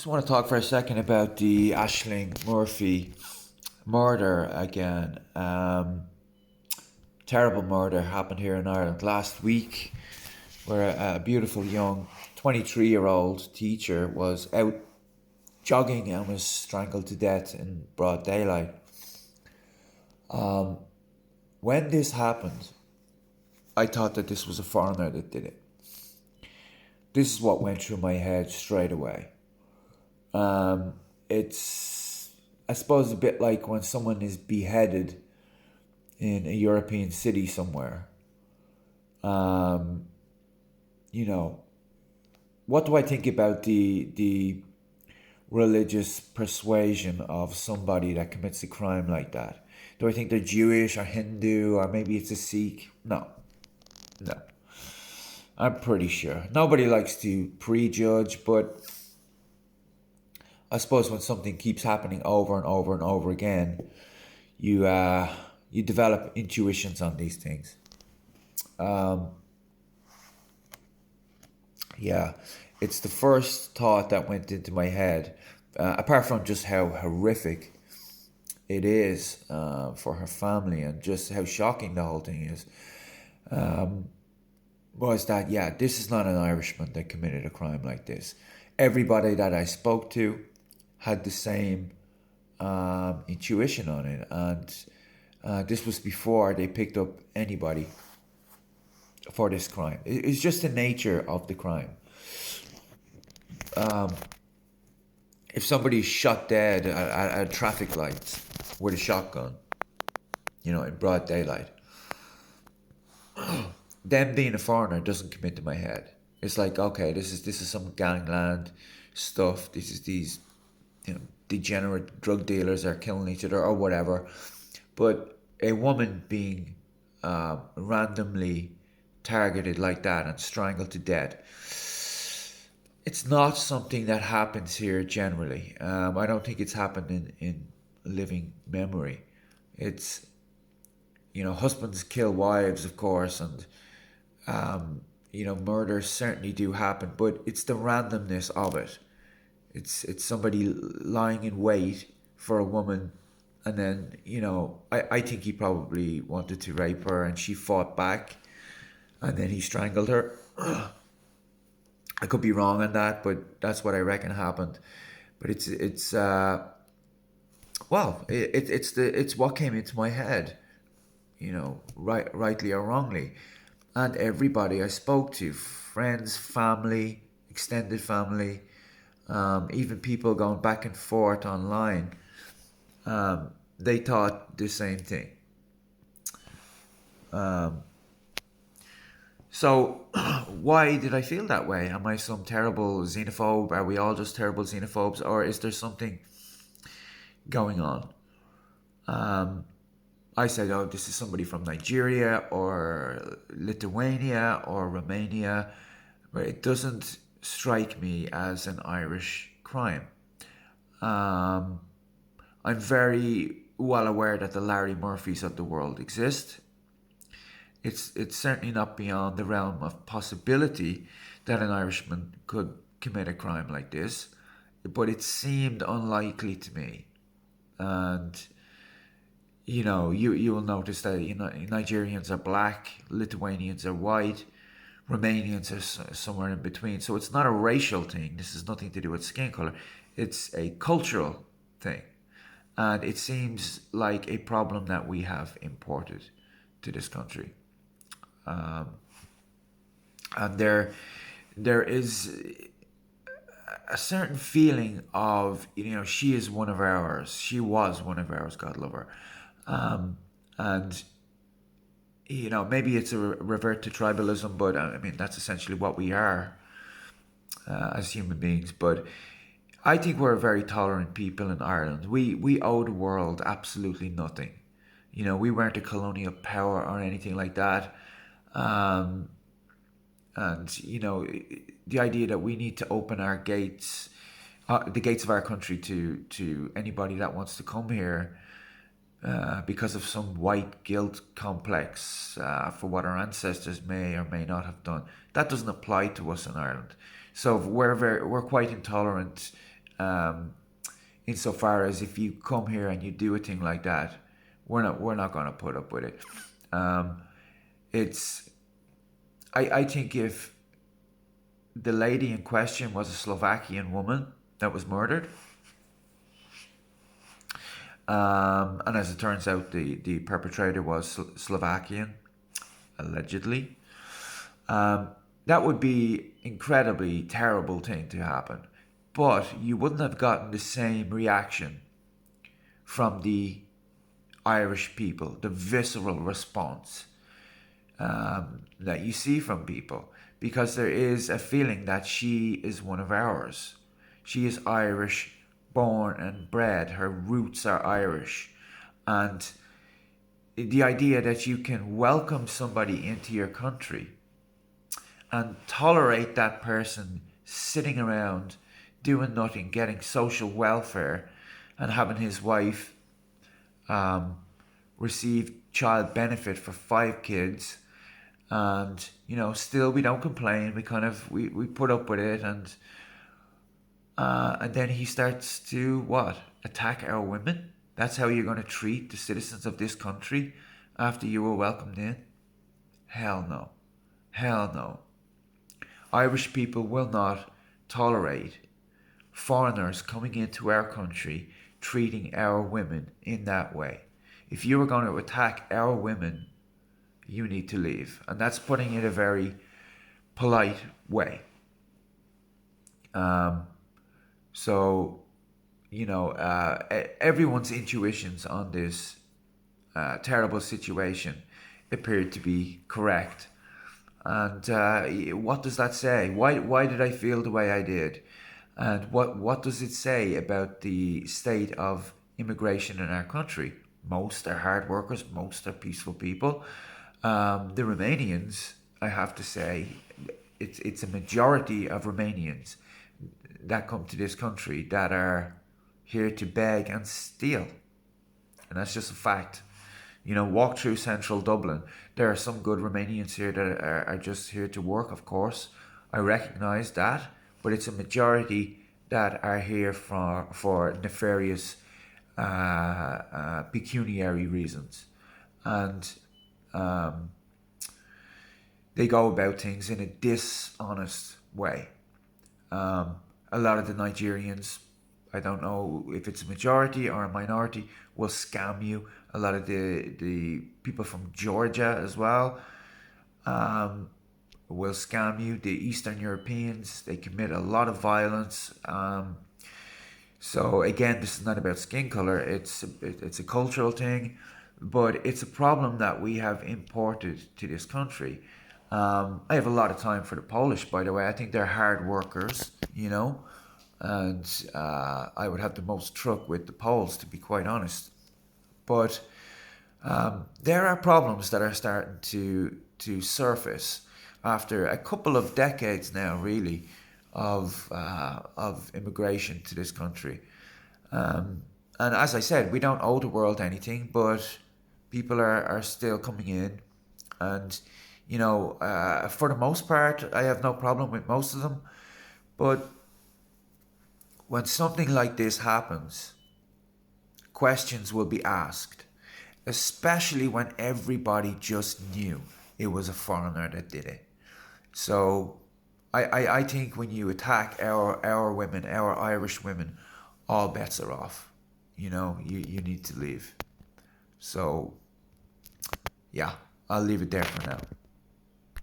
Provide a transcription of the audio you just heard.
Just want to talk for a second about the Ashling Murphy murder again. Terrible murder happened here in Ireland last week, where a beautiful young 23-year-old teacher was out jogging and was strangled to death in broad daylight. When this happened, I thought that this was a foreigner that did it. This is what went through my head straight away. It's, I suppose, a bit like when someone is beheaded in a European city somewhere. Um, you know, what do I think about the religious persuasion of somebody that commits a crime like that? Do I think they're Jewish or Hindu or maybe it's a Sikh? No, no. I'm pretty sure. Nobody likes to prejudge, but I suppose when something keeps happening over and over and over again, you develop intuitions on these things. Yeah, it's the first thought that went into my head. Apart from just how horrific it is for her family and just how shocking the whole thing is, was that yeah, this is not an Irishman that committed a crime like this. Everybody that I spoke to had the same intuition on it, and this was before they picked up anybody for this crime. It's just the nature of the crime. If somebody's shot dead at traffic lights with a shotgun, in broad daylight, them being a foreigner doesn't come into my head. It's like, okay, this is some gangland stuff. This is these, degenerate drug dealers are killing each other or whatever. But a woman being randomly targeted like that and strangled to death, it's not something that happens here generally. I don't think it's happened in living memory. It's, husbands kill wives, of course, and murders certainly do happen, but it's the randomness of it. It's somebody lying in wait for a woman, and then I think he probably wanted to rape her, and she fought back, and then he strangled her. I could be wrong on that, but that's what I reckon happened. But it's what came into my head, rightly or wrongly. And everybody I spoke to, friends, family, extended family, even people going back and forth online, they thought the same thing. So, why did I feel that way? Am I some terrible xenophobe? Are we all just terrible xenophobes? Or is there something going on? I said, oh, this is somebody from Nigeria or Lithuania or Romania, but it doesn't strike me as an Irish crime. I'm very well aware that the Larry Murphys of the world exist. It's certainly not beyond the realm of possibility that an Irishman could commit a crime like this, but it seemed unlikely to me. And you will notice that Nigerians are black, Lithuanians are white, Romanians are somewhere in between. So it's not a racial thing. This has nothing to do with skin color. It's a cultural thing, and it seems like a problem that we have imported to this country. And there is a certain feeling of she is one of ours. She was one of ours. God love her. And maybe it's a revert to tribalism, but I mean that's essentially what we are as human beings. But I think we're a very tolerant people in Ireland. We owe the world absolutely nothing. We weren't a colonial power or anything like that. Um, and the idea that we need to open our gates, the gates of our country to anybody that wants to come here because of some white guilt complex for what our ancestors may or may not have done. That doesn't apply to us in Ireland. So we're quite intolerant insofar as if you come here and you do a thing like that, we're not going to put up with it. Um, it's I think if the lady in question was a Slovakian woman that was murdered, and as it turns out, the perpetrator was Slovakian, allegedly. That would be incredibly terrible thing to happen, but you wouldn't have gotten the same reaction from the Irish people, the visceral response that you see from people, because there is a feeling that she is one of ours. She is Irish, born and bred. Her roots are Irish. And the idea that you can welcome somebody into your country and tolerate that person sitting around doing nothing, getting social welfare, and having his wife receive child benefit for 5 kids, and still we don't complain. We put up with it, and then he starts to what, attack our women. That's how you're going to treat the citizens of this country after you were welcomed in? Hell no. Hell no. Irish people will not tolerate foreigners coming into our country treating our women in that way. If you are going to attack our women, you need to leave. And that's putting it a very polite way. So, everyone's intuitions on this terrible situation appeared to be correct. And what does that say? Why did I feel the way I did? And what does it say about the state of immigration in our country? Most are hard workers, most are peaceful people. The Romanians, I have to say, it's a majority of Romanians that come to this country that are here to beg and steal. And that's just a fact. Walk through central Dublin. There are some good Romanians here that are just here to work, of course. I recognise that. But it's a majority that are here for nefarious pecuniary reasons. And they go about things in a dishonest way. A lot of the Nigerians, I don't know if it's a majority or a minority, will scam you. A lot of the people from Georgia as well will scam you. The Eastern Europeans, they commit a lot of violence. So again, this is not about skin color. It's a cultural thing, but it's a problem that we have imported to this country. I have a lot of time for the Polish, by the way. I think they're hard workers, and I would have the most truck with the Poles, to be quite honest. But there are problems that are starting to surface after a couple of decades now, really, of immigration to this country. And as I said, we don't owe the world anything, but people are still coming in. And, for the most part, I have no problem with most of them. But when something like this happens, questions will be asked, especially when everybody just knew it was a foreigner that did it. So I think when you attack our women, our Irish women, all bets are off. You need to leave. So, yeah, I'll leave it there for now.